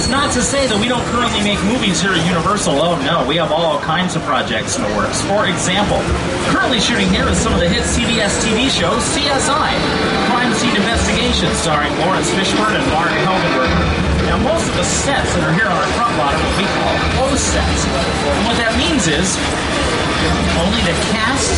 That's not to say that we don't currently make movies here at Universal. Oh no, we have all kinds of projects in the works. For example, currently shooting here is some of the hit CBS TV shows CSI, Crime Scene Investigation, starring Lawrence Fishburne and Mark Helgenberger. Now, most of the sets that are here on our front lot are what we call closed sets. And what that means is only the cast,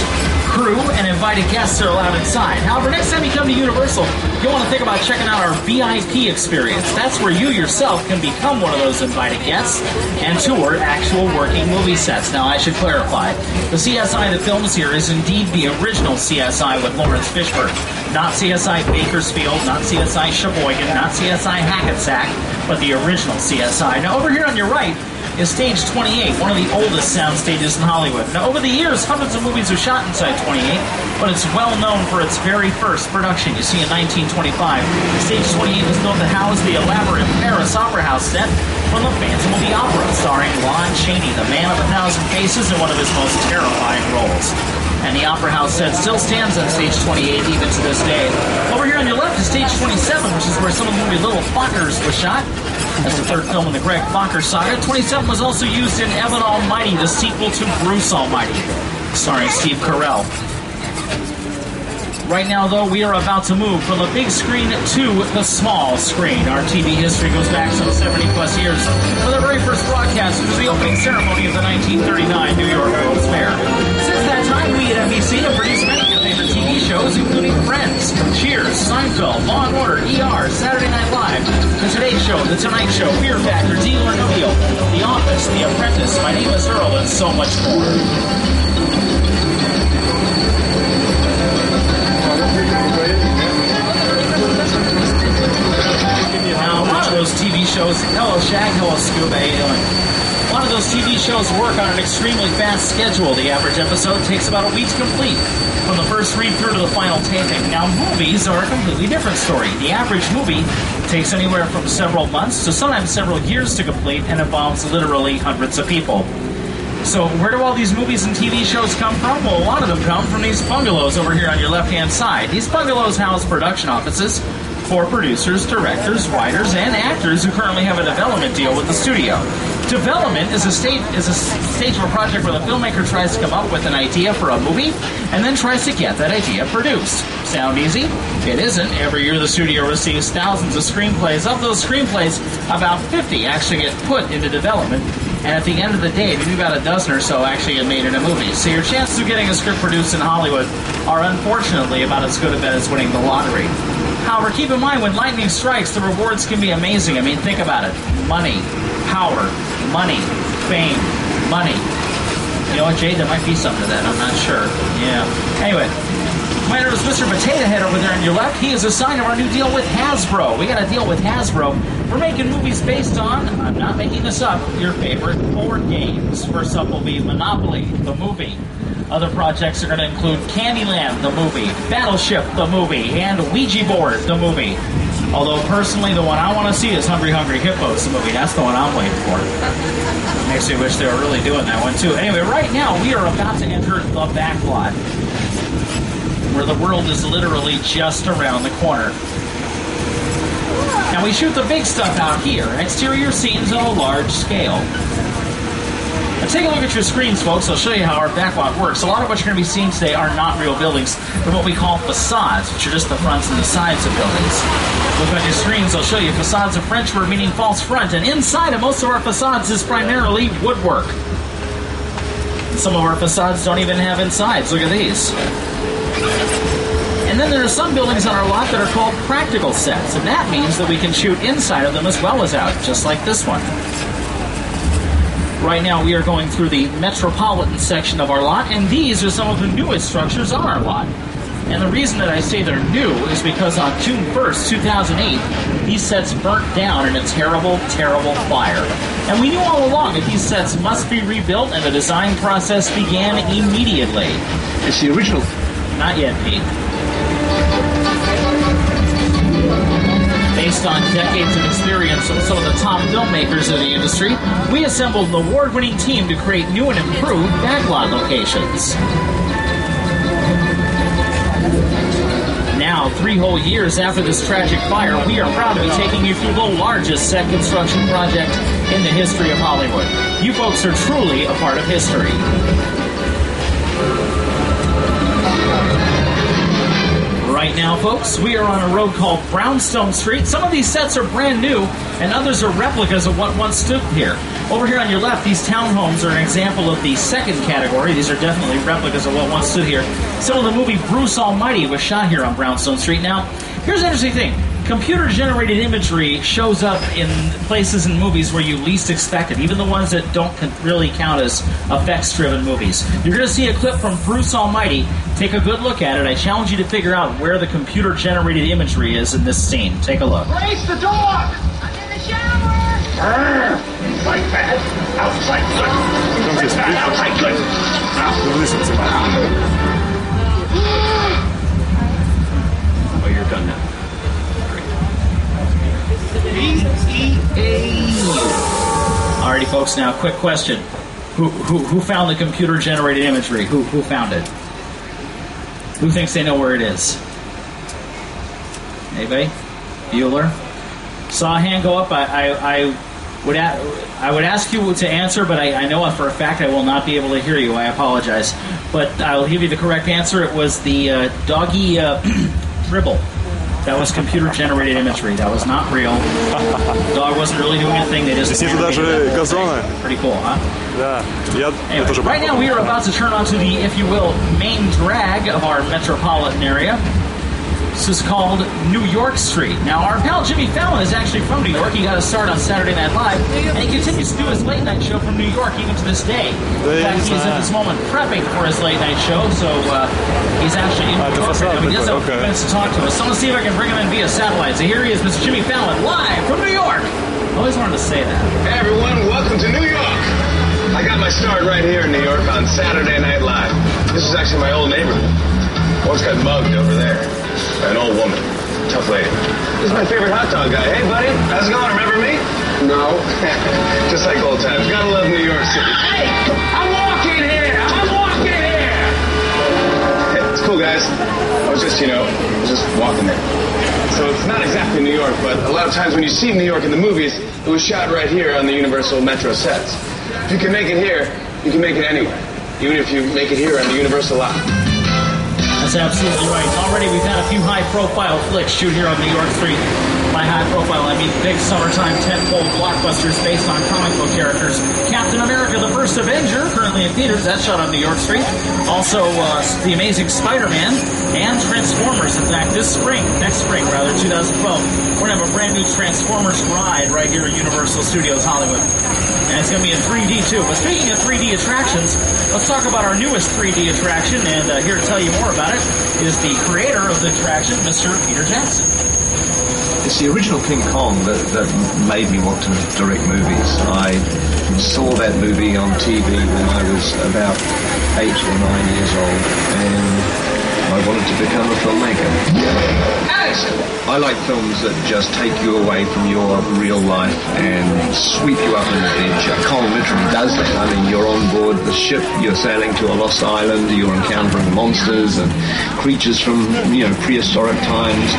crew, and invited guests are allowed inside. However, next time you come to Universal, you'll want to think about checking out our VIP experience. That's where you yourself can become one of those invited guests and tour actual working movie sets. Now, I should clarify, the CSI that films here is indeed the original CSI with Lawrence Fishburne. Not CSI Bakersfield, not CSI Sheboygan, not CSI Hackensack, but the original CSI. Now, over here on your right is Stage 28, one of the oldest sound stages in Hollywood. Now, over the years, hundreds of movies were shot inside 28, but it's well known for its very first production. You see, in 1925, Stage 28 was built to house the elaborate Paris Opera House set from the Phantom of the Opera, starring Lon Chaney, the man of 1,000 faces, in one of his most terrifying roles. And the Opera House set still stands on Stage 28 even to this day. Over here on your left is Stage 27, which is where some of the movie Little Fockers was shot. That's the third film in the Greg Fokker saga. 27 was also used in Evan Almighty, the sequel to Bruce Almighty, starring Steve Carell. Right now, though, we are about to move from the big screen to the small screen. Our TV history goes back some 70-plus years. For the very first broadcast was the opening ceremony of the 1939 New York World's Fair. Since that time, we at NBC have produced many of your favorite TV shows, including Friends, Cheers, Seinfeld, Law & Order, ER, Saturday Night Live, The Today Show, The Tonight Show, Fear Factor, Deal or No Deal, The Office, The Apprentice, My Name is Earl, and so much more. Now, a lot of those TV shows, hello Shag, hello Scuba, how you doing? A lot of those TV shows work on an extremely fast schedule. The average episode takes about a week to complete, from the first read-through to the final taping. Now, movies are a completely different story. The average movie takes anywhere from several months to sometimes several years to complete and involves literally hundreds of people. So where do all these movies and TV shows come from? Well, a lot of them come from these bungalows over here on your left-hand side. These bungalows house production offices for producers, directors, writers, and actors who currently have a development deal with the studio. Development is a stage of a project where the filmmaker tries to come up with an idea for a movie and then tries to get that idea produced. Sound easy? It isn't. Every year the studio receives thousands of screenplays. Of those screenplays, about 50 actually get put into development. And at the end of the day, maybe about a dozen or so actually get made into movies. So your chances of getting a script produced in Hollywood are unfortunately about as good a bet as winning the lottery. However, keep in mind, when lightning strikes, the rewards can be amazing. I mean, think about it. Money, power, money, fame, money. You know what, Jade? There might be something to that. I'm not sure. Yeah. Anyway, my name is Mr. Potato Head over there on your left. He is a sign of our new deal with Hasbro. We got a deal with Hasbro. We're making movies based on, I'm not making this up, your favorite board games. First up will be Monopoly, the movie. Other projects are going to include Candyland, the movie, Battleship, the movie, and Ouija Board, the movie. Although, personally, the one I want to see is Hungry Hungry Hippos, the movie. That's the one I'm waiting for. Makes me wish they were really doing that one, too. Anyway, right now, we are about to enter the Backlot, where the world is literally just around the corner. Now, we shoot the big stuff out here, exterior scenes on a large scale. Now, take a look at your screens, folks. I'll show you how our backlot works. A lot of what you're going to be seeing today are not real buildings. They're what we call facades, which are just the fronts and the sides of buildings. Look at your screens. I'll show you facades of French word meaning false front. And inside of most of our facades is primarily woodwork. Some of our facades don't even have insides. Look at these. And then there are some buildings on our lot that are called practical sets. And that means that we can shoot inside of them as well as out, just like this one. Right now we are going through the metropolitan section of our lot, and these are some of the newest structures on our lot. And the reason that I say they're new is because on June 1st, 2008, these sets burnt down in a terrible, terrible fire. And we knew all along that these sets must be rebuilt, and the design process began immediately. It's the original. Not yet, Pete. Based on decades of experience from some of the top filmmakers in the industry, we assembled an award-winning team to create new and improved backlot locations. Now, 3 whole years after this tragic fire, we are proud to be taking you through the largest set construction project in the history of Hollywood. You folks are truly a part of history. Right now, folks, we are on a road called Brownstone Street. Some of these sets are brand new, and others are replicas of what once stood here. Over here on your left, these townhomes are an example of the second category. These are definitely replicas of what once stood here. Some of the movie Bruce Almighty was shot here on Brownstone Street. Now, here's an interesting thing. Computer-generated imagery shows up in places in movies where you least expect it, even the ones that don't really count as effects-driven movies. You're going to see a clip from Bruce Almighty. Take a good look at it. I challenge you to figure out where the computer-generated imagery is in this scene. Take a look. Race the dog! I'm in the shower! Inside bad, outside good. Inside bad, outside good. Oh, you're done now. Alrighty, folks. Now, quick question: Who found the computer-generated imagery? Who found it? Who thinks they know where it is? Anybody? Bueller? Saw a hand go up. I would ask you to answer, but I know for a fact I will not be able to hear you. I apologize, but I'll give you the correct answer. It was the doggy dribble. That was computer-generated imagery. That was not real. The dog wasn't really doing anything. They just pretty cool, huh? Anyway, right now we are about to turn onto the, if you will, main drag of our metropolitan area. This is called New York Street. Now, our pal Jimmy Fallon is actually from New York. He got a start on Saturday Night Live, and he continues to do his late-night show from New York even to this day. In fact, he's at this moment prepping for his late-night show, so he's actually in New York right now. He does have a few minutes to talk to us. So let's see if I can bring him in via satellite. So here he is, Mr. Jimmy Fallon, live from New York. I always wanted to say that. Hey, everyone. Welcome to New York. I got my start right here in New York on Saturday Night Live. This is actually my old neighborhood. Once got mugged over there. An old woman. Tough lady. This is my favorite hot dog guy. Hey, buddy. How's it going? Remember me? No. Just like old times. Gotta love New York City. Hey! I'm walking here! I'm walking here! Hey, it's cool, guys. I was just walking there. So it's not exactly New York, but a lot of times when you see New York in the movies, it was shot right here on the Universal Metro sets. If you can make it here, you can make it anywhere. Even if you make it here on the Universal lot. That's absolutely right. Already we've had a few high-profile flicks shoot here on New York Street. By high-profile, I mean big summertime tentpole blockbusters based on comic book characters. Captain America: The First Avenger, currently in theaters. That's shot on New York Street. Also, The Amazing Spider-Man and Transformers. In fact, next spring, 2012, we're going to have a brand new Transformers ride right here at Universal Studios Hollywood. And it's going to be in 3D, too. But speaking of 3D attractions, let's talk about our newest 3D attraction. And here to tell you more about it is the creator of the attraction, Mr. Peter Jackson. It's the original King Kong that made me want to direct movies. I saw that movie on TV when I was about 8 or 9 years old, and I wanted to become a filmmaker. I like films that just take you away from your real life and sweep you up an adventure. Kong literally does that. I mean, you're on board the ship, you're sailing to a lost island, you're encountering monsters and creatures from, prehistoric times.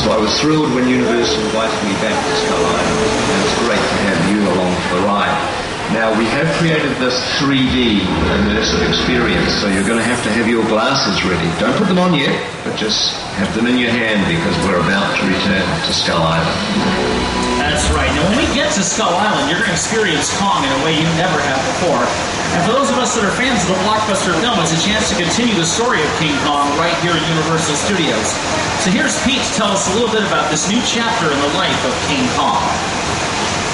So I was thrilled when Universal invited me back to Skull Island, and it's great to have you along for the ride. Now, we have created this 3D immersive experience, so you're going to have your glasses ready. Don't put them on yet, but just have them in your hand because we're about to return to Skull Island. That's right. Now, when we get to Skull Island, you're going to experience Kong in a way you never have before. And for those of us that are fans of the blockbuster film, it's a chance to continue the story of King Kong right here at Universal Studios. So here's Pete to tell us a little bit about this new chapter in the life of King Kong.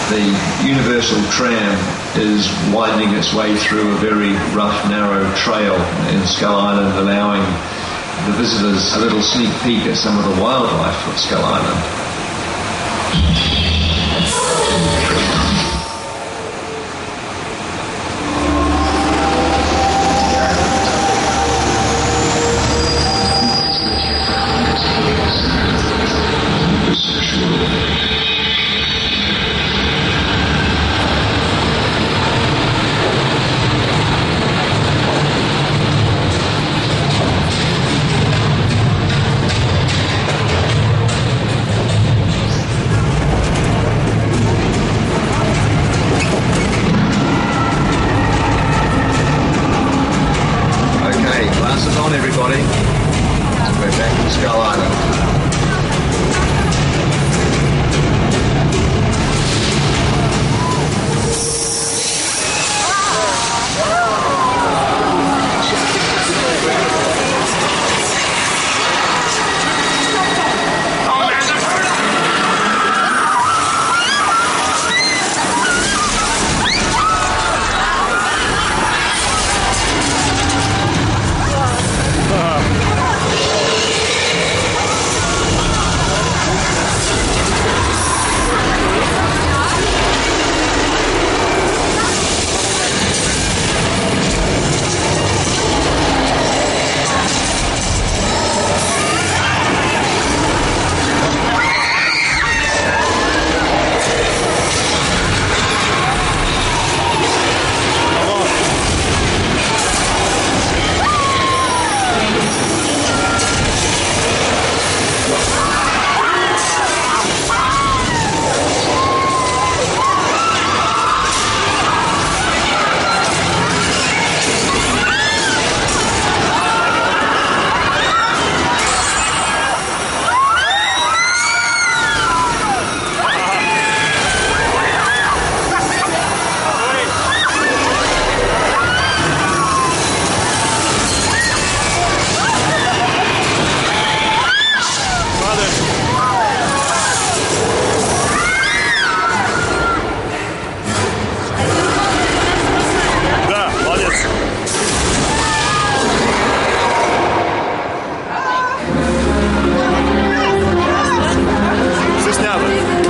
The Universal tram is winding its way through a very rough, narrow trail in Skull Island, allowing the visitors a little sneak peek at some of the wildlife of Skull Island.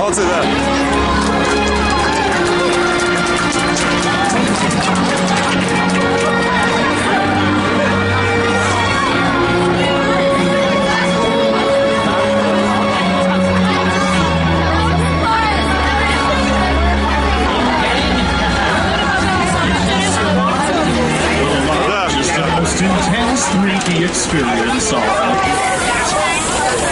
What's it there? Intense 3D experience of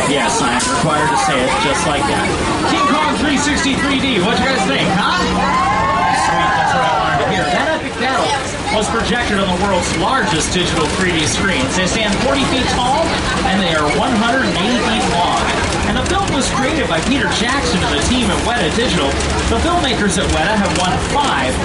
Yes, I am required to say it just like that. King Kong 360 3D, what you guys think, huh? Sweet, that's what I wanted to hear. That epic battle was projected on the world's largest digital 3D screens. They stand 40 feet tall, and they are 180 feet long. And the film was created by Peter Jackson and the team at Weta Digital. The filmmakers at Weta have won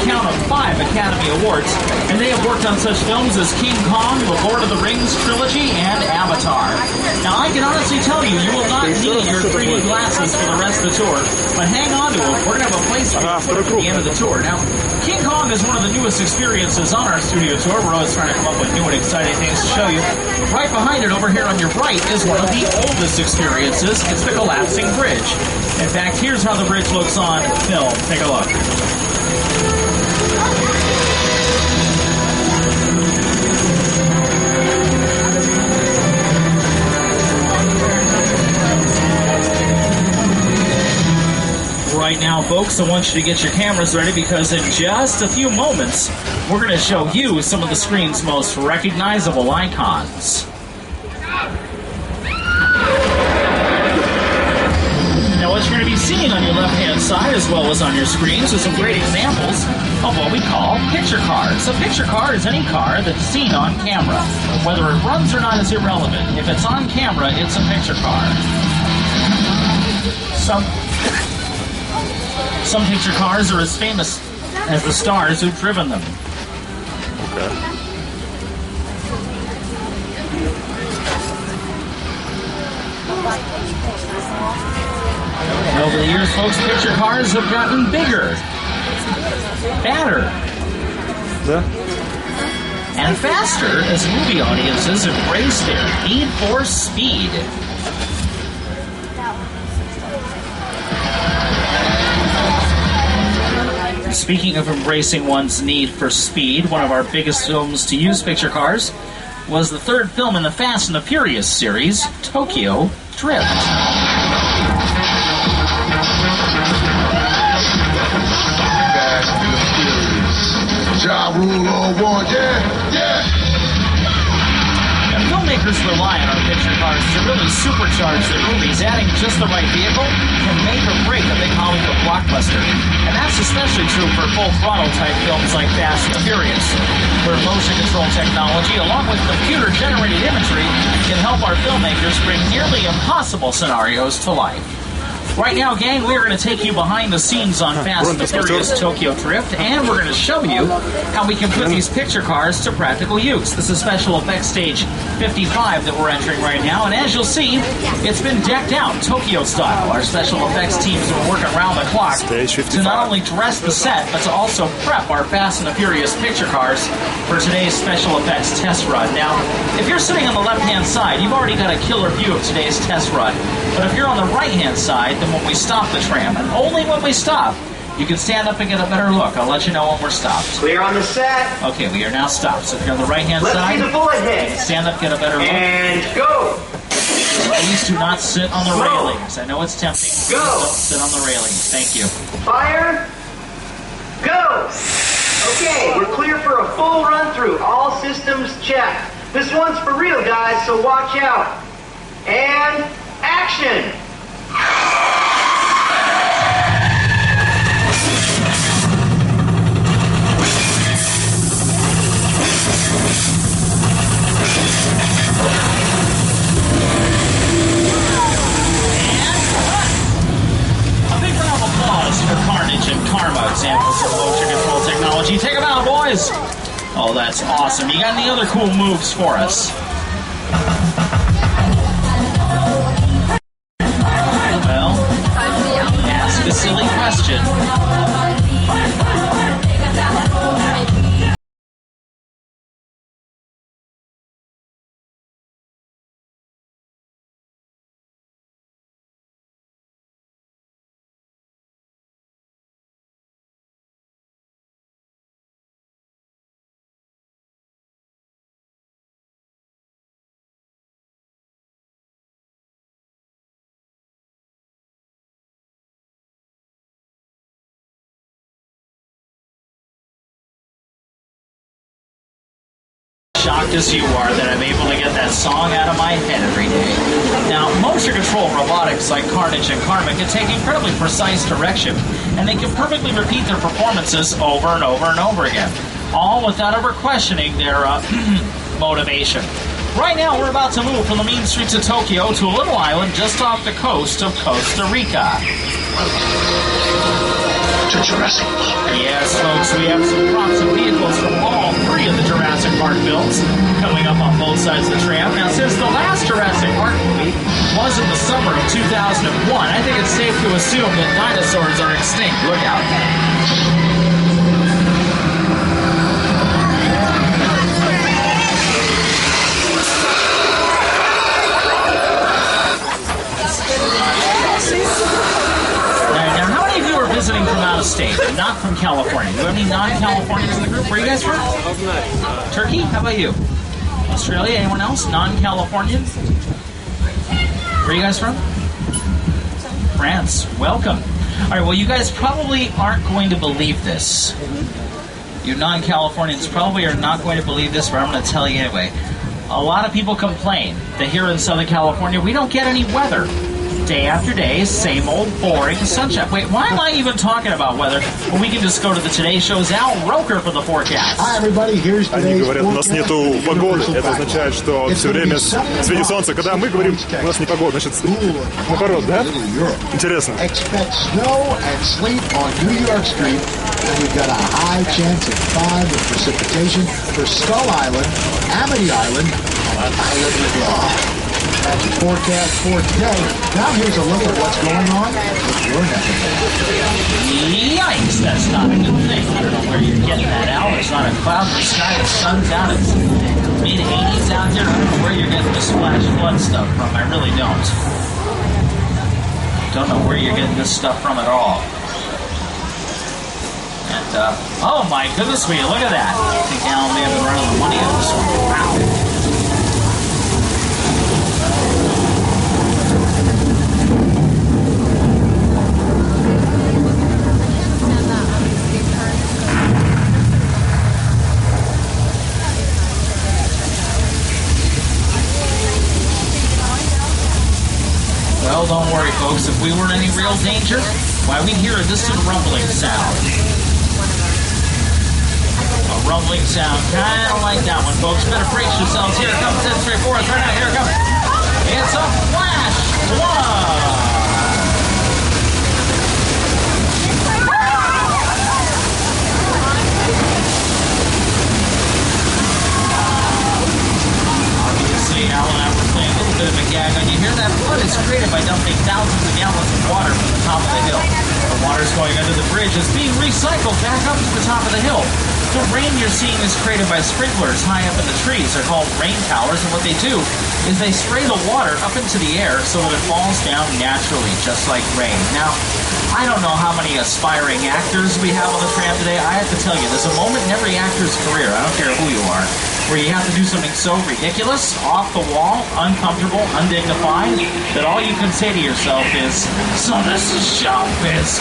count 5 Academy Awards, and they have worked on such films as King Kong, The Lord of the Rings trilogy, and Avatar. Now, I can honestly tell you, you will not need your 3D glasses for the rest of the tour, but hang on to them. We're going to have a place for you at the end of the tour. Now, King Kong is one of the newest experiences on our studio tour. We're always trying to come up with new and exciting things to show you. Right behind it, over here on your right, is one of the oldest experiences. It's the collapsing bridge. In fact, here's how the bridge looks on film. Take a look. Right now, folks, I want you to get your cameras ready because in just a few moments, we're going to show you some of the screen's most recognizable icons. Now, what you're going to be seeing on your left-hand side as well as on your screens are some great examples of what we call picture cars. A picture car is any car that's seen on camera. Whether it runs or not is irrelevant. If it's on camera, it's a picture car. Some picture cars are as famous as the stars who've driven them. Okay. And over the years, folks, picture cars have gotten bigger, badder, and faster as movie audiences embrace their need for speed. Speaking of embracing one's need for speed, one of our biggest films to use picture cars was the third film in the Fast and the Furious series, Tokyo Drift. Ja Rule on one, yeah. And filmmakers rely on our picture cars to really supercharge their movies. Adding just the right vehicle can make or break a big Hollywood blockbuster. And that's especially true for full throttle type films like Fast and the Furious, where motion control technology, along with computer-generated imagery, can help our filmmakers bring nearly impossible scenarios to life. Right now, gang, we're going to take you behind the scenes on Fast and the Furious Tokyo Drift, and we're going to show you how we can put these picture cars to practical use. This is special effects stage 55 that we're entering right now, and as you'll see, it's been decked out Tokyo style. Our special effects teams are working around the clock to not only dress the set, but to also prep our Fast and the Furious picture cars for today's special effects test run. Now, if you're sitting on the left-hand side, you've already got a killer view of today's test run. But if you're on the right-hand side, then when we stop the tram, and only when we stop, you can stand up and get a better look. I'll let you know when we're stopped. Clear on the set. Okay, we are now stopped. So if you're on the right-hand Let's side, see the bullet you hit. can stand up, get a better look. And go. Please do not sit on the Slow. railings. I know it's tempting. Please Go. don't sit on the railings. Thank you. Fire. Go. Okay, we're clear for a full run-through. All systems checked. This one's for real, guys, so watch out. And action. For Carnage and Karma examples of motion control technology. Take them out, boys! Oh, that's awesome. You got any other cool moves for us? Well, ask a silly question. shocked as you are that I'm able to get that song out of my head every day. Now, motion control robotics like Carnage and Karma can take incredibly precise direction, and they can perfectly repeat their performances over and over and over again, all without ever questioning their motivation. Right now, we're about to move from the mean streets of Tokyo to a little island just off the coast of Costa Rica. To Jurassic Park. Yes, folks, we have some props and vehicles from all three of the Jurassic Park films coming up on both sides of the tram. Now, since the last Jurassic Park movie was in the summer of 2001, I think it's safe to assume that dinosaurs are extinct. Look out. Visiting from out of state, not from California. Do you have any non-Californians in the group? Where are you guys from? Turkey? How about you? Australia? Anyone else? Non-Californian? Where are you guys from? France. Welcome. All right, well, you guys probably aren't going to believe this. You non-Californians probably are not going to believe this, but I'm going to tell you anyway. A lot of people complain that here in Southern California, we don't get any weather. Day after day, same old boring sunshine. Wait, why am I even talking about weather when we can just go to the Today Show's Al Roker for the forecast? Hi everybody, here's Они today's говорят, у нас forecast. нету погоды. Это означает, что все время светит солнце. Когда мы говорим, у нас не погода, значит, наоборот, да? Интересно. Expect snow and sleet on New York Street, and we've got a high chance of 5 of precipitation for Skull Island, Amity Island, and Island of Law. That's your forecast for today. Now here's a look at what's going on with your neck of the woods. Yikes, that's not a good thing. I don't know where you're getting that out. There's not a cloud in the sky. The sun's out. It's mid-80s out here. I don't know where you're getting this flash flood stuff from. I really don't. Don't know where you're getting this stuff from at all. And, oh my goodness me, look at that. I think Alan may have been running the money on this one. Wow. Well, don't worry, folks. If we were in any real danger, why, we'd hear a distant rumbling sound. A rumbling sound. Kind of like that one, folks. Better brace yourselves. Here it comes. 10, 3, 4. Right now, here it comes. It's a flash flood. Obviously, Alan, after playing a little bit of a gag on you here, that flood is created by dumping thousands of gallons of water from the top of the hill. The water's going under the bridge is being recycled back up to the top of the hill. The rain you're seeing is created by sprinklers high up in the trees. They're called rain towers, and what they do is they spray the water up into the air so that it falls down naturally, just like rain. Now, I don't know how many aspiring actors we have on the tram today. I have to tell you, there's a moment in every actor's career, I don't care who you are, where you have to do something so ridiculous, off the wall, uncomfortable, undignified, that all you can say to yourself is, so this is showbiz.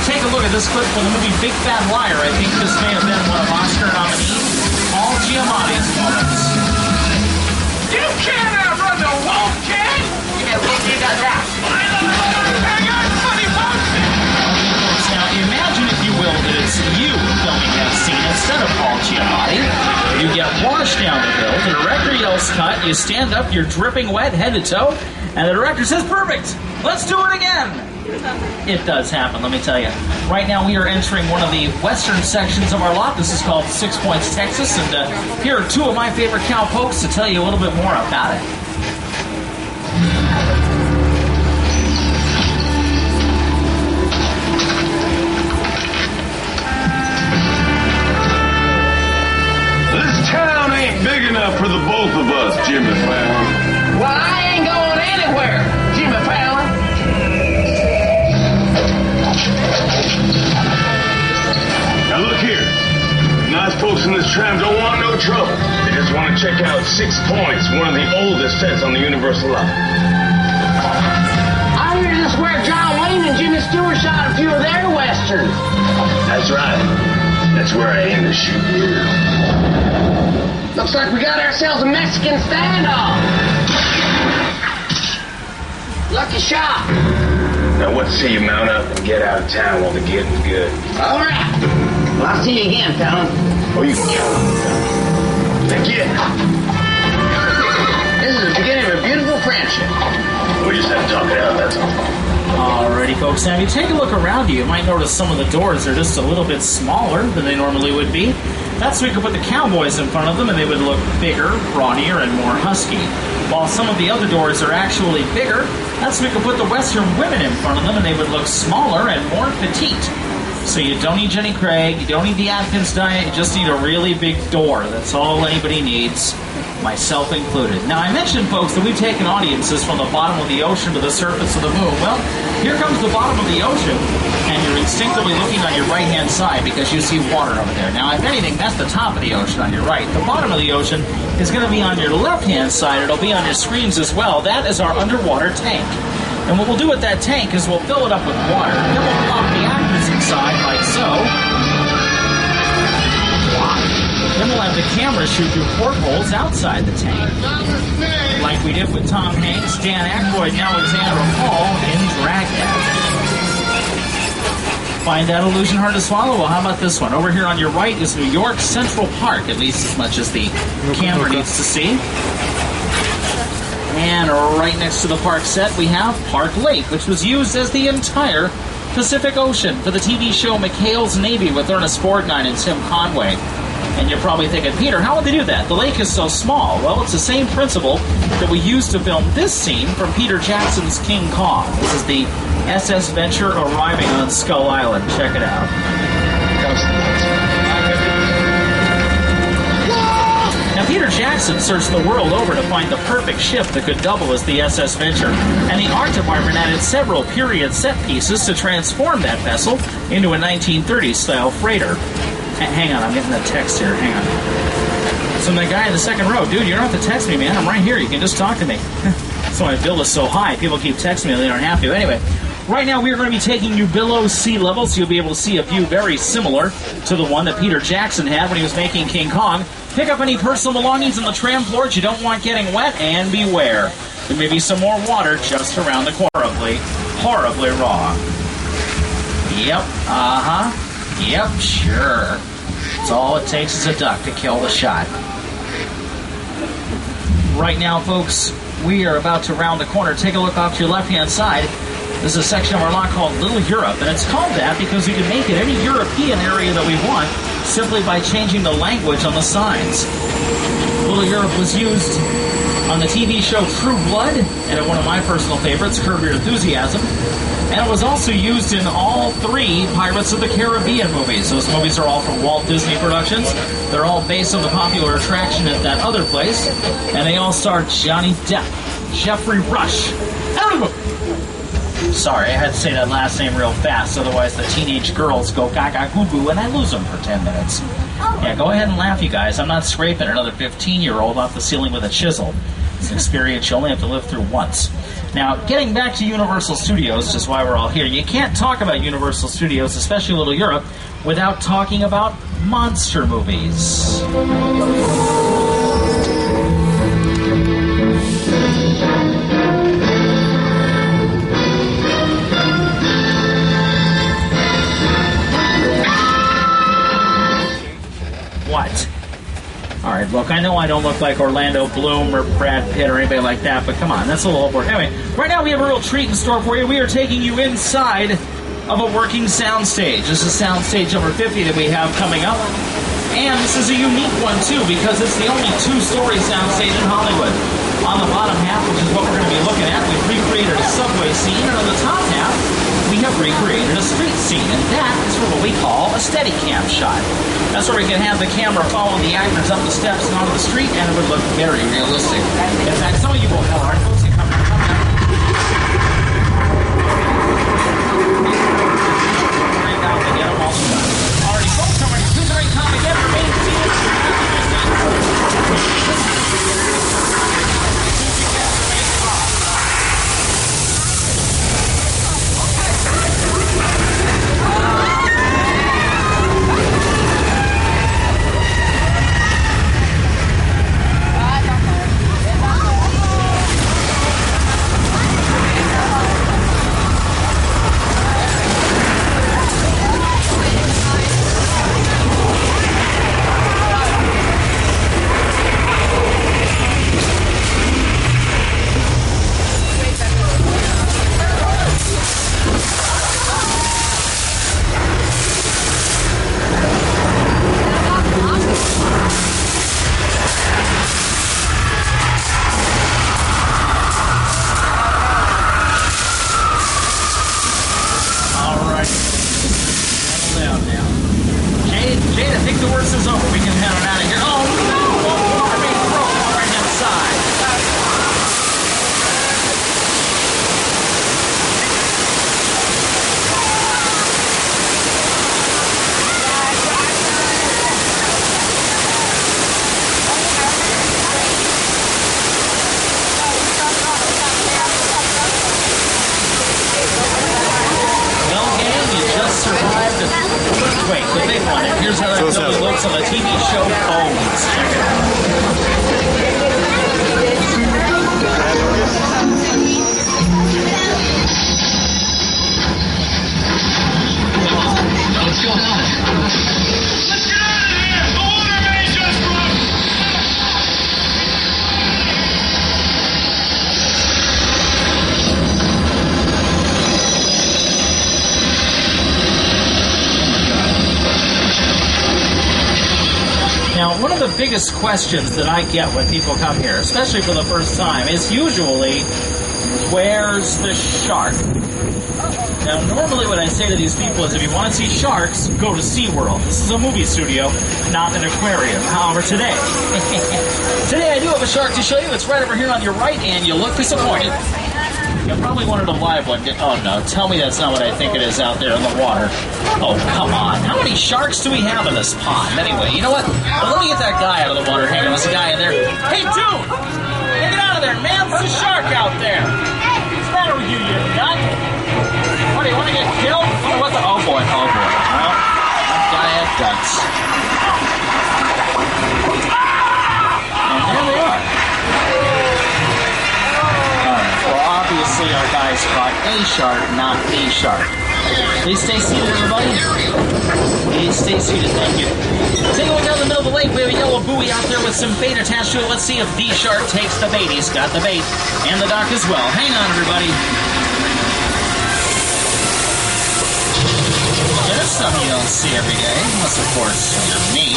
Take a look at this clip from the movie Big Fat Liar. I think this may have been one of Oscar nominees, Paul Giamatti's moments. You can't outrun the wolf, kid! Yeah, look, you got that. Hang on, funny folks! Now, imagine, if you will, that it's you filming that scene instead of Paul Giamatti. You get washed down the hill, the director yells cut, you stand up, you're dripping wet head to toe, and the director says, perfect, let's do it again. It does happen, let me tell you. Right now we are entering one of the western sections of our lot. This is called 6 Points, Texas, and here are two of my favorite cowpokes to tell you a little bit more about it. This town ain't big enough for the both of us, Jimmy Fallon. Well, I ain't going anywhere, Jimmy Fallon. Now look here. Nice folks in this tram don't want no trouble. They just want to check out 6 Points, one of the oldest sets on the Universal line. I hear this is where John Wayne and Jimmy Stewart shot a few of their westerns. That's right. That's where I aim to shoot you. Looks like we got ourselves a Mexican standoff. Lucky shot. Now, what say you mount up and get out of town while the getting's good? All right. Well, I'll see you again, Fallon. Oh, you can count on me. Now, get. This is the beginning of a beautiful friendship. We just have to talk it out, that's all. Alrighty, folks. Now, if you take a look around you might notice some of the doors are just a little bit smaller than they normally would be. That's so we could put the cowboys in front of them and they would look bigger, brawnier, and more husky. While some of the other doors are actually bigger, that's so we could put the Western women in front of them and they would look smaller and more petite. So you don't need Jenny Craig, you don't need the Atkins diet, you just need a really big door. That's all anybody needs, myself included. Now, I mentioned, folks, that we've taken audiences from the bottom of the ocean to the surface of the moon. Well, here comes the bottom of the ocean, and you're instinctively looking on your right-hand side because you see water over there. Now, if anything, that's the top of the ocean on your right. The bottom of the ocean is going to be on your left-hand side. It'll be on your screens as well. That is our underwater tank. And what we'll do with that tank is we'll fill it up with water. Then we'll plop the actors inside like so. Then we'll have the camera shoot through portholes outside the tank. Like we did with Tom Hanks, Dan Aykroyd, and Alexandra Paul in Dragnet. Find that illusion hard to swallow? Well, how about this one? Over here on your right is New York Central Park, at least as much as the camera needs to see. And right next to the park set, we have Park Lake, which was used as the entire Pacific Ocean for the TV show McHale's Navy with Ernest Borgnine and Tim Conway. And you're probably thinking, Peter, how would they do that? The lake is so small. Well, it's the same principle that we used to film this scene from Peter Jackson's King Kong. This is the SS Venture arriving on Skull Island. Check it out. Now, Peter Jackson searched the world over to find the perfect ship that could double as the SS Venture, and the art department added several period set pieces to transform that vessel into a 1930s-style freighter. Hang on, I'm getting a text here. Hang on. So the guy in the second row, dude, you don't have to text me, man. I'm right here. You can just talk to me. So my bill is so high, people keep texting me, they don't have to. Anyway, right now we're going to be taking you below sea level, so you'll be able to see a view very similar to the one that Peter Jackson had when he was making King Kong. Pick up any personal belongings on the tram floors you don't want getting wet, and beware. There may be some more water just around the corner. Horribly raw. Yep, Yep, sure. That's all it takes is a duck to kill the shot. Right now, folks, we are about to round the corner. Take a look off to your left-hand side. This is a section of our lot called Little Europe, and it's called that because we can make it any European area that we want simply by changing the language on the signs. Little Europe was used on the TV show True Blood, and one of my personal favorites, Curb Your Enthusiasm. And it was also used in all three Pirates of the Caribbean movies. Those movies are all from Walt Disney Productions. They're all based on the popular attraction at that other place. And they all star Johnny Depp, Jeffrey Rush. Sorry, I had to say that last name real fast. Otherwise, the teenage girls go gaga goo goo and I lose them for 10 minutes. Yeah, go ahead and laugh, you guys. I'm not scraping another 15-year-old off the ceiling with a chisel. It's an experience you only have to live through once. Now, getting back to Universal Studios, which is why we're all here, you can't talk about Universal Studios, especially Little Europe, without talking about monster movies. What? Alright, look, I know I don't look like Orlando Bloom or Brad Pitt or anybody like that, but come on, that's a little over. Anyway, right now we have a real treat in store for you. We are taking you inside of a working soundstage. This is soundstage number 50 that we have coming up. And this is a unique one, too, because it's the only two-story soundstage in Hollywood. On the bottom half, which is what we're going to be looking at, we've recreated a subway scene, and on the top half, we have recreated a street scene, and that is for what we call a Steadicam shot. That's where we can have the camera follow the actors up the steps and onto the street, and it would look very realistic. In fact, some of you will know our folks that come out. Alrighty, folks, come right. Who's right time again? Remain seated. the worst is over. We can head on out of here. Oh, no! Water main broke on the right-hand side. Wait, the big one. Here's how that really looks on the TV show Bones. Check it out. What's going on? Let's get out of here! The water main just broke! Now, one of the biggest questions that I get when people come here, especially for the first time, is usually, where's the shark? Now, normally what I say to these people is if you want to see sharks, go to SeaWorld. This is a movie studio, not an aquarium. However, today I do have a shark to show you. It's right over here on your right, and you look disappointed. You probably wanted a live one. Oh, no. Tell me that's not what I think it is out there in the water. Oh, come on. How many sharks do we have in this pond? Anyway, you know what? Well, let me get that guy out of the water. Hang on, there's a guy in there. Hey, dude! Get out of there, man. There's a shark out there. What's the matter with you, you nut? What, do you want to get killed? What the? Oh, boy. Oh, boy. Well, that guy had guts. And there they are. Obviously, our guys caught a shark, not the shark. Please stay seated, everybody. Please stay seated, thank you. Take a look down the middle of the lake. We have a yellow buoy out there with some bait attached to it. Let's see if the shark takes the bait. He's got the bait, and the dock as well. Hang on, everybody. There's something you don't see every day, unless, of course, you're me.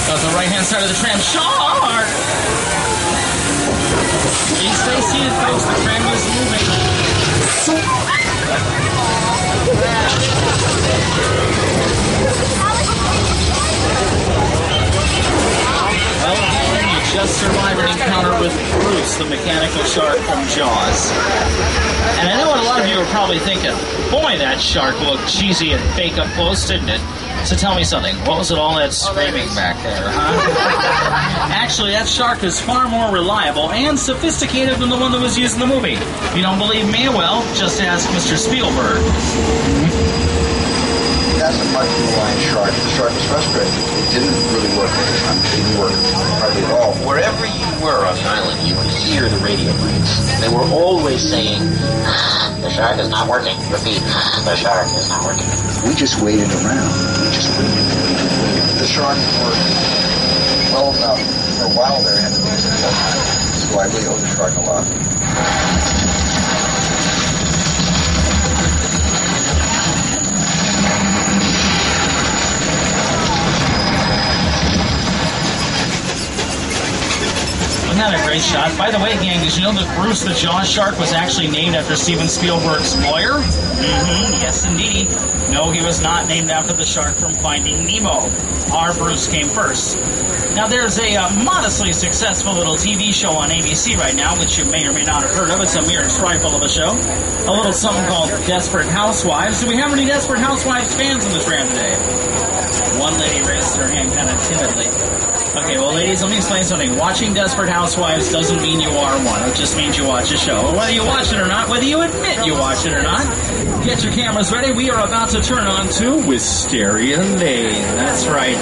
On the right-hand side of the tram, shark! Please stay seated, folks. The tram is moving. Well, you just survived an encounter with Bruce, the mechanical shark from Jaws. And I know what a lot of you are probably thinking, boy, that shark looked cheesy and fake up close, didn't it? So tell me something. What was it all that screaming back there, huh? Actually, that shark is far more reliable and sophisticated than the one that was used in the movie. If you don't believe me, well, just ask Mr. Spielberg. That's a much-maligned shark. The shark was frustrated. It didn't really work at the time. It didn't work hardly at all. Wherever you were on the island, you could hear the radio waves. They were always saying, the shark is not working. Repeat, the shark is not working. We just waited around. We just waited. The shark worked well enough. For a while there, it had to be so I really owe the shark a lot. Isn't that a great shot? By the way, gang, did you know that Bruce the Jaws shark was actually named after Steven Spielberg's lawyer? Yes, indeed. No, he was not named after the shark from Finding Nemo. Our Bruce came first. Now, there's a modestly successful little TV show on ABC right now, which you may or may not have heard of. It's a mere trifle of a show. A little something called Desperate Housewives. Do we have any Desperate Housewives fans in the tram today? One lady raised her hand kind of timidly. Okay, well, ladies, let me explain something. Watching Desperate Housewives doesn't mean you are one. It just means you watch a show. Whether you watch it or not, whether you admit you watch it or not, get your cameras ready. We are about to turn on to Wisteria Lane. That's right.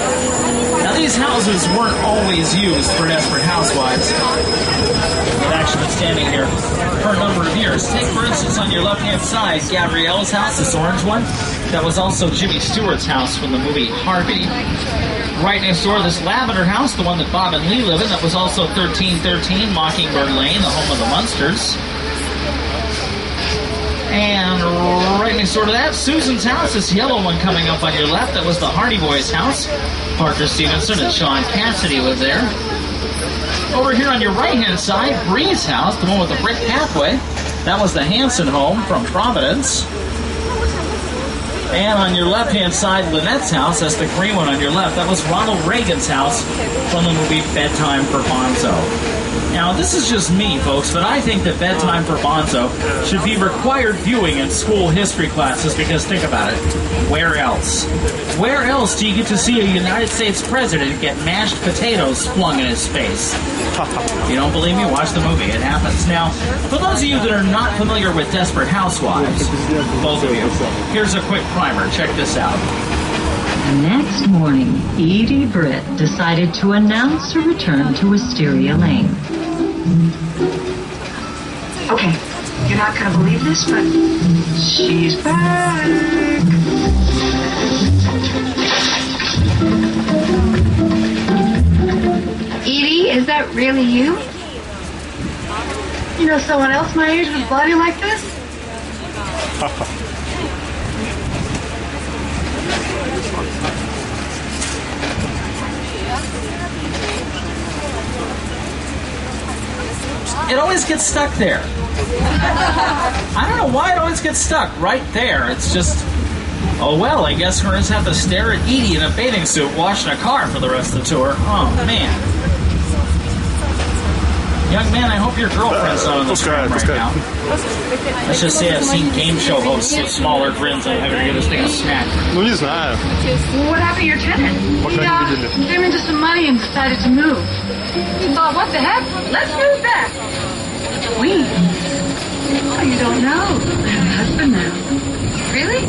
Now, these houses weren't always used for Desperate Housewives. They've actually been standing here for a number of years. Take, for instance, on your left-hand side, Gabrielle's house, this orange one. That was also Jimmy Stewart's house from the movie Harvey. Right next door, this lavender house, the one that Bob and Lee live in, that was also 1313 Mockingbird Lane, the home of the Munsters. And right next door to that, Susan's house, this yellow one coming up on your left, that was the Hardy Boys' house. Parker Stevenson and Sean Cassidy live there. Over here on your right-hand side, Bree's house, the one with the brick pathway. That was the Hanson home from Providence. And on your left-hand side, Lynette's house. That's the green one on your left. That was Ronald Reagan's house from the movie Bedtime for Bonzo. Now, this is just me, folks, but I think that Bedtime for Bonzo should be required viewing in school history classes because, think about it, where else? Where else do you get to see a United States president get mashed potatoes flung in his face? If you don't believe me, watch the movie. It happens. Now, for those of you that are not familiar with Desperate Housewives, both of you, here's a quick primer. Check this out. The next morning, Edie Britt decided to announce her return to Wisteria Lane. Okay, you're not going to believe this, but she's back. Edie, is that really you? You know someone else my age with a body like this? It always gets stuck there. I don't know why it always gets stuck right there. It's just, oh well, I guess we're going to have to stare at Edie in a bathing suit washing a car for the rest of the tour. Oh, man. Young man, I hope your girlfriend's not on the screen right now. Let's just say I've seen game show hosts with smaller grins and having to give this thing a smack. Ну, не знаю. Well, what happened to your tenant? Пока не видели. He came into some money and decided to move. He thought, what the heck? Let's move back. We? Oh, you don't know. I have a husband now. Really?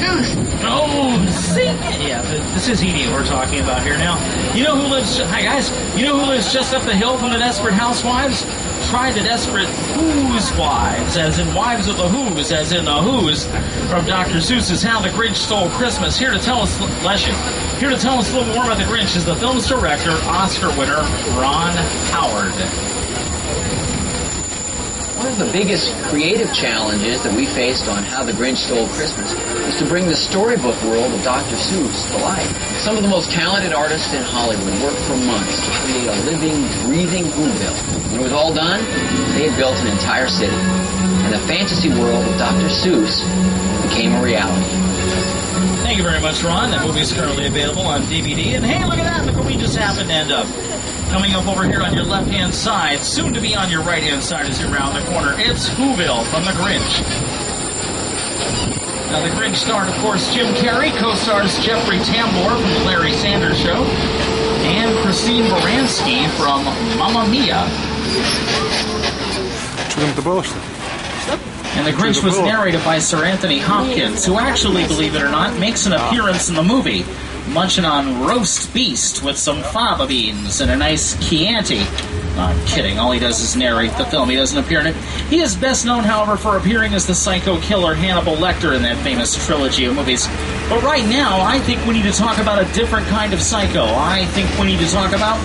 Who's? Oh, see? Yeah, this is Edie we're talking about here now. You know who lives... Hi, guys. You know who lives just up the hill from the Desperate Housewives? Try the Desperate Who's Wives, as in Wives of the Who's, as in the Who's, from Dr. Seuss's How the Grinch Stole Christmas. Here to tell us, bless you, here to tell us a little more about the Grinch is the film's director, Oscar winner, Ron Howard. One of the biggest creative challenges that we faced on How the Grinch Stole Christmas was to bring the storybook world of Dr. Seuss to life. Some of the most talented artists in Hollywood worked for months to create a living, breathing Whoville. When it was all done, they had built an entire city. And the fantasy world of Dr. Seuss became a reality. Thank you very much, Ron. That movie is currently available on DVD. And hey, look at that. Look where we just happened to end up. Coming up over here on your left-hand side, soon to be on your right-hand side as you round the corner, it's Whoville from The Grinch. Now, The Grinch starred, of course, Jim Carrey, co-stars Jeffrey Tambor from The Larry Sanders Show, and Christine Baranski from Mamma Mia. And The Grinch was narrated by Sir Anthony Hopkins, who actually, believe it or not, makes an appearance in the movie, munching on roast beast with some fava beans and a nice Chianti. No, I'm kidding. All he does is narrate the film. He doesn't appear in it. He is best known, however, for appearing as the psycho killer Hannibal Lecter in that famous trilogy of movies. But right now, I think we need to talk about a different kind of psycho. I think we need to talk about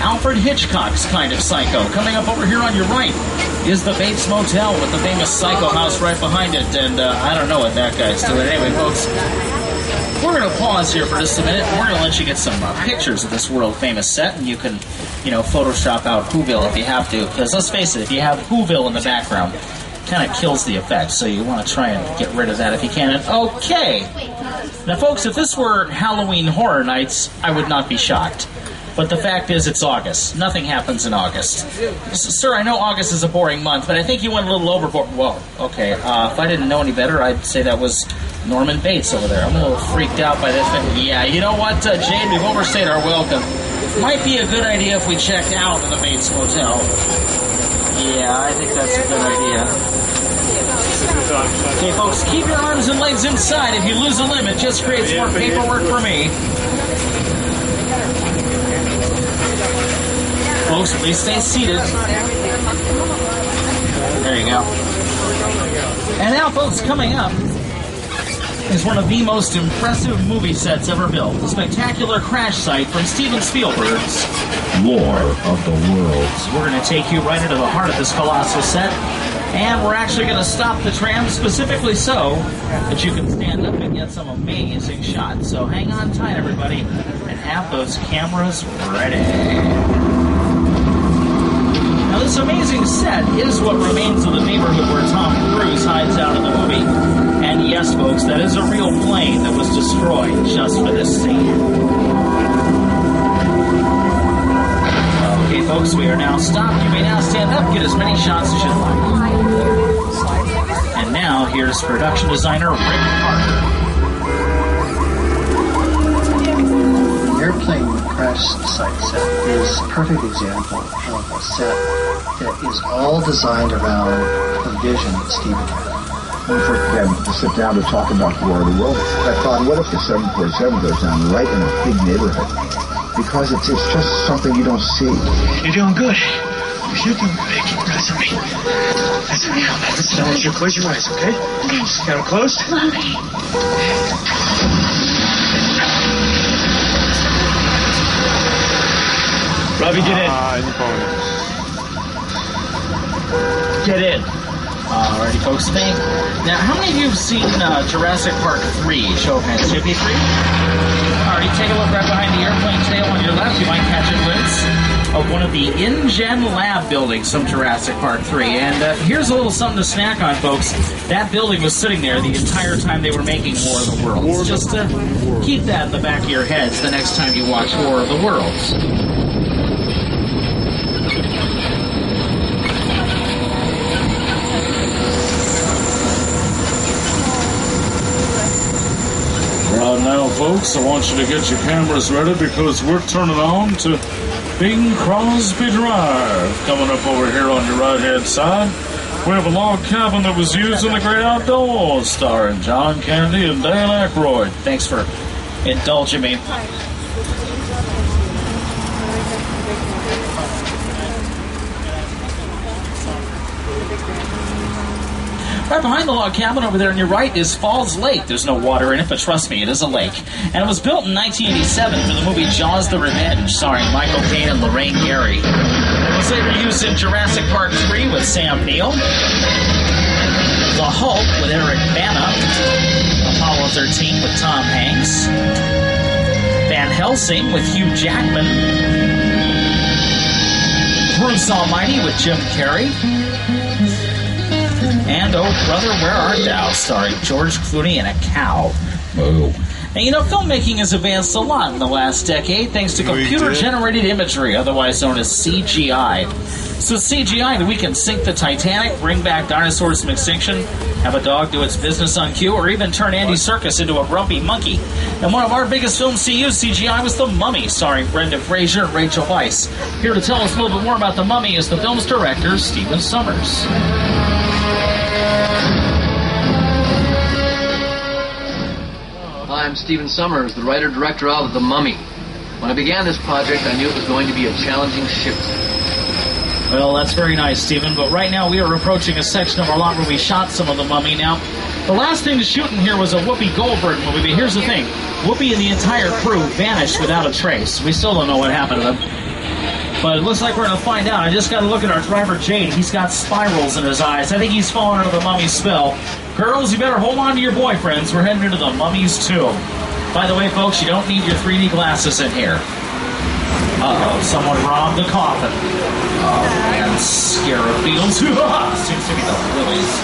Alfred Hitchcock's kind of psycho. Coming up over here on your right is the Bates Motel with the famous Psycho House right behind it. And I don't know what that guy's doing. Anyway, folks, we're going to pause here for just a minute. We're going to let you get some pictures of this world-famous set, and you can, Photoshop out Whoville if you have to. Because let's face it, if you have Whoville in the background, it kind of kills the effect. So you want to try and get rid of that if you can. And okay. Now, folks, if this were Halloween Horror Nights, I would not be shocked. But the fact is, it's August. Nothing happens in August. Sir, I know August is a boring month, but I think you went a little overboard. Well, okay. If I didn't know any better, I'd say that was Norman Bates over there. I'm a little freaked out by this. Yeah, you know what, Jade? We've overstayed our welcome. Might be a good idea if we checked out of the Bates Motel. Yeah, I think that's a good idea. Okay, folks, keep your arms and legs inside. If you lose a limb, it just creates more paperwork for me. Folks, please stay seated. There you go. And now, folks, coming up is one of the most impressive movie sets ever built. The spectacular crash site from Steven Spielberg's War of the Worlds. We're going to take you right into the heart of this colossal set, and we're actually going to stop the tram specifically so that you can stand up and get some amazing shots. So hang on tight, everybody, and have those cameras ready. Now, this amazing set is what remains of the neighborhood where Tom Cruise hides out in the movie. And yes, folks, that is a real plane that was destroyed just for this scene. Okay, folks, we are now stopped. You may now stand up, get as many shots as you'd like. And now, here's production designer Rick Parker. Airplane crash site set is a perfect example of a set that is all designed around the vision that Steven had. When we first began to sit down to talk about the War of the Worlds, I thought, what if the 747 goes down right in a big neighborhood? Because it's just something you don't see. You're doing good. You're doing good. Keep your eyes on me. Listen, I want you to close your eyes, okay? Got them closed? Robbie, get in. Get in. Alrighty, folks. Now, how many of you have seen Jurassic Park 3? Show of hands. Chippy 3? Alrighty, take a look right behind the airplane tail on your left. You might catch a glimpse of one of the InGen lab buildings from Jurassic Park 3. And here's a little something to snack on, folks. That building was sitting there the entire time they were making War of the Worlds. Just to keep that in the back of your heads the next time you watch War of the Worlds. Right now, folks, I want you to get your cameras ready because we're turning on to Bing Crosby Drive. Coming up over here on your right-hand side, we have a log cabin that was used in the great outdoors, starring John Candy and Dan Aykroyd. Thanks for indulging me. Right behind the log cabin over there on your right is Falls Lake. There's no water in it, but trust me, it is a lake. And it was built in 1987 for the movie Jaws the Revenge, starring Michael Caine and Lorraine Gary. It was later used in Jurassic Park 3 with Sam Neill, The Hulk with Eric Bana, Apollo 13 with Tom Hanks, Van Helsing with Hugh Jackman, Bruce Almighty with Jim Carrey, and Oh Brother, Where Art Thou, starring George Clooney and a cow. Moo. And you know, filmmaking has advanced a lot in the last decade thanks to computer-generated imagery, otherwise known as CGI. So CGI, we can sink the Titanic, bring back dinosaurs from extinction, have a dog do its business on cue, or even turn Andy Serkis into a grumpy monkey. And one of our biggest films to use CGI was The Mummy, starring Brendan Fraser and Rachel Weisz. Here to tell us a little bit more about The Mummy is the film's director, Steven Sommers. I'm Steven Sommers, the writer-director of The Mummy. When I began this project, I knew it was going to be a challenging shift. Well, that's very nice, Stephen, but right now we are approaching a section of our lot where we shot some of The Mummy. Now, the last thing to shoot in here was a Whoopi Goldberg movie, but here's the thing. Whoopi and the entire crew vanished without a trace. We still don't know what happened to them. But it looks like we're going to find out. I just got to look at our driver, Jade. He's got spirals in his eyes. I think he's fallen under the Mummy's spell. Girls, you better hold on to your boyfriends. We're heading into the Mummy's tomb. By the way, folks, you don't need your 3D glasses in here. Uh-oh, someone robbed the coffin. Oh, man, scarab beetles. Seems to be the lilies.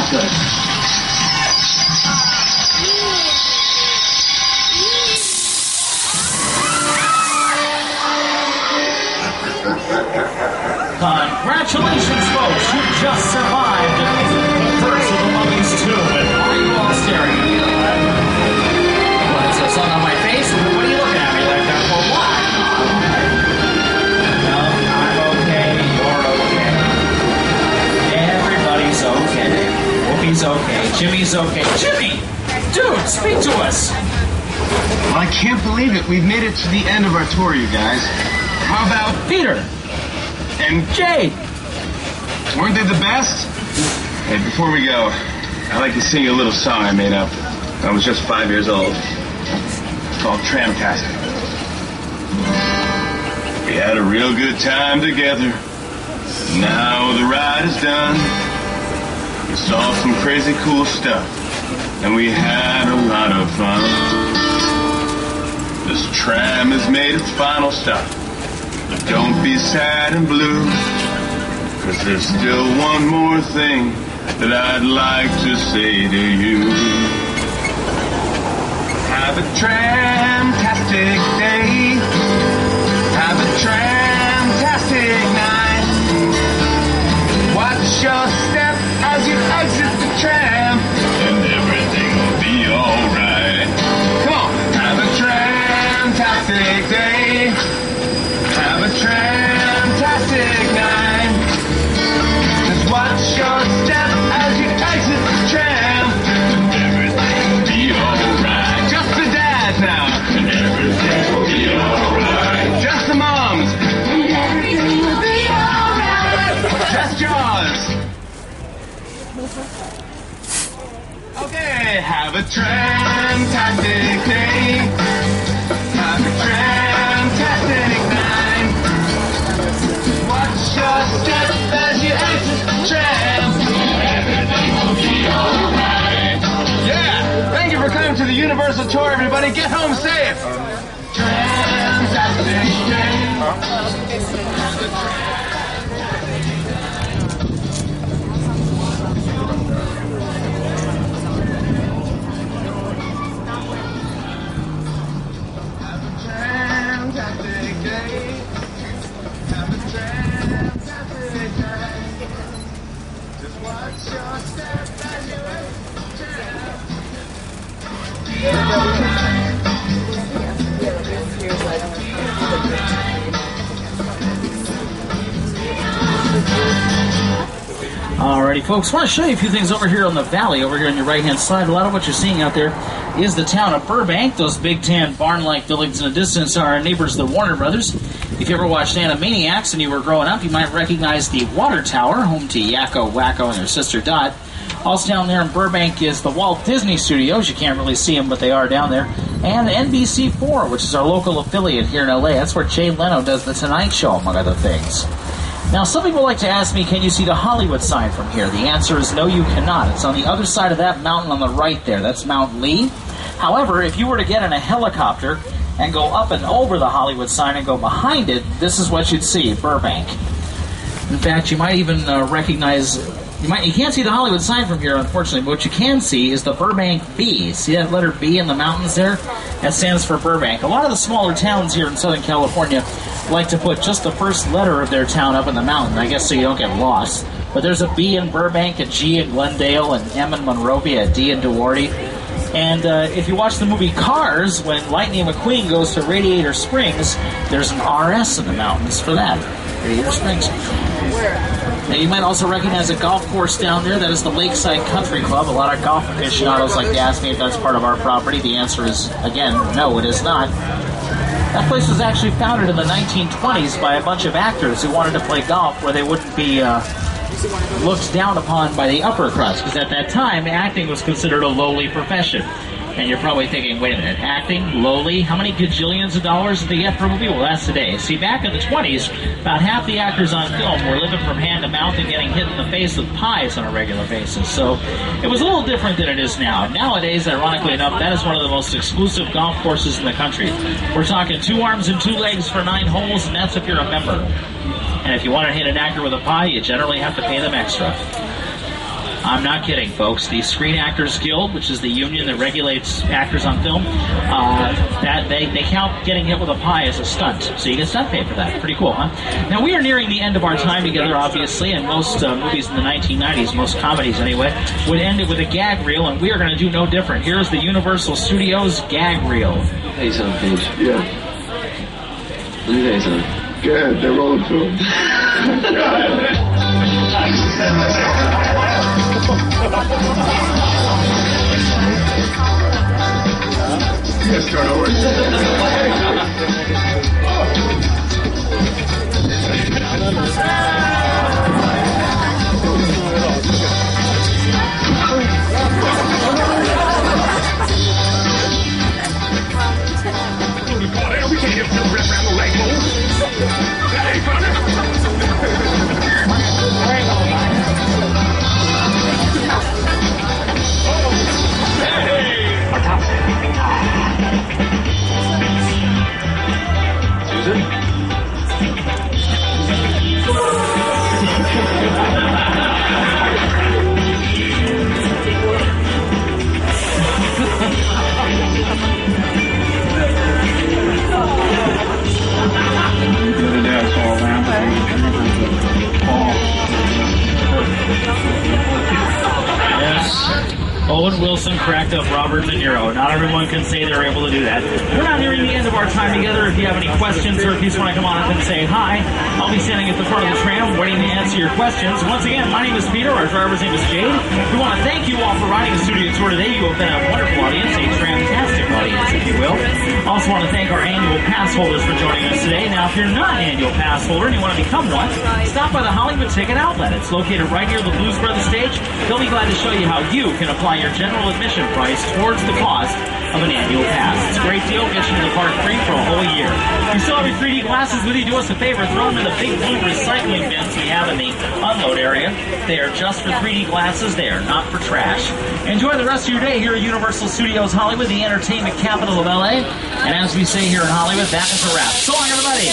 Good. Congratulations, folks! You just survived the Curse of the Mummies 2. And why are you all staring at me? What, is there something on my face? What are you looking at me like that for? What? No, I'm okay. You're okay. Everybody's okay. Whoopi's okay. Jimmy's okay. Jimmy! Dude, speak to us! Well, I can't believe it. We've made it to the end of our tour, you guys. How about Peter? And Jay! Weren't they the best? Hey, before we go, I'd like to sing you a little song I made up. I was just 5 years old. It's called Tramtastic. We had a real good time together. Now the ride is done. We saw some crazy cool stuff. And we had a lot of fun. This tram has made its final stop. But don't be sad and blue, 'cause there's still one more thing that I'd like to say to you. Have a tramtastic day. Have a tramtastic night. Watch your step as you exit the tram, and everything will be alright. Come on, have a tramtastic day. Have a tramtastic night. Just watch your step as you exit the tram, and everything will be alright. Just the dads now, and everything will be alright. Just the moms, and everything will be alright. Just yours. Okay, have a tramtastic day. Have a tramtastic night. Watch your step as you exit the tram. Everything will be alright. Yeah! Thank you for coming to the Universal Tour, everybody. Get home safe. Tramtastic day. Alrighty, folks, I want to show you a few things over here on the valley, over here on your right-hand side. A lot of what you're seeing out there is the town of Burbank. Those big tan barn-like buildings in the distance are our neighbors, the Warner Brothers. If you ever watched Animaniacs and you were growing up, you might recognize the Water Tower, home to Yakko, Wacko, and their sister Dot. Also down there in Burbank is the Walt Disney Studios. You can't really see them, but they are down there. And NBC4, which is our local affiliate here in LA. That's where Jay Leno does The Tonight Show, among other things. Now, some people like to ask me, can you see the Hollywood sign from here? The answer is no, you cannot. It's on the other side of that mountain on the right there. That's Mount Lee. However, if you were to get in a helicopter and go up and over the Hollywood sign and go behind it, this is what you'd see, Burbank. In fact, you might even recognize... You can't see the Hollywood sign from here, unfortunately, but what you can see is the Burbank B. See that letter B in the mountains there? That stands for Burbank. A lot of the smaller towns here in Southern California like to put just the first letter of their town up in the mountain, I guess so you don't get lost. But there's a B in Burbank, a G in Glendale, an M in Monrovia, a D in Duarte. And if you watch the movie Cars, when Lightning McQueen goes to Radiator Springs, there's an RS in the mountains for that. Radiator Springs. Now, you might also recognize a golf course down there. That is the Lakeside Country Club. A lot of golf aficionados like to ask me if that's part of our property. The answer is, again, no, it is not. That place was actually founded in the 1920s by a bunch of actors who wanted to play golf where they wouldn't be looked down upon by the upper crust, because at that time, acting was considered a lowly profession. And you're probably thinking, wait a minute, acting, lowly, how many gajillions of dollars did they get for a movie? Well, that's today. See, back in the 20s, about half the actors on film were living from hand to mouth and getting hit in the face with pies on a regular basis. So it was a little different than it is now. Nowadays, ironically enough, that is one of the most exclusive golf courses in the country. We're talking 2 arms and 2 legs for 9 holes, and that's if you're a member. And if you want to hit an actor with a pie, you generally have to pay them extra. I'm not kidding, folks. The Screen Actors Guild, which is the union that regulates actors on film, that they count getting hit with a pie as a stunt. So you get stunt pay for that. Pretty cool, huh? Now, we are nearing the end of our time together, obviously, and most movies in the 1990s, most comedies anyway, would end it with a gag reel, and we are going to do no different. Here's the Universal Studios Gag Reel. Hey, son, Paige. Yeah. What do you think, son? Good, they're rolling through. Let's start over. We can't get the rest around the leg move. That ain't funny. Susan? Yes. Owen Wilson cracked up Robert De Niro. Not everyone can say they're able to do that. We're not nearing the end of our time together. If you have any questions or if you just want to come on up and say hi, I'll be standing at the front of the tram waiting to answer your questions. Once again, my name is Peter. Our driver's name is Jade. We want to thank you all for riding the studio tour today. You have been a wonderful audience, a Tramtastic audience, if you will. Also want to thank our annual pass holders for joining us today. Now, if you're not an annual pass holder and you want to become one, stop by the Hollywood Ticket Outlet. It's located right near the Blues Brothers stage. They'll be glad to show you how you can apply your general admission price towards the cost of an annual pass. It's a great deal. Gets you to the park free for a whole year. If you still have your 3D glasses with you, do us a favor. Throw them in the big blue recycling bins we have in the unload area. They are just for 3D glasses. They are not for trash. Enjoy the rest of your day here at Universal Studios Hollywood, the entertainment capital of LA. And as we say here in Hollywood, that is a wrap. So long, everybody.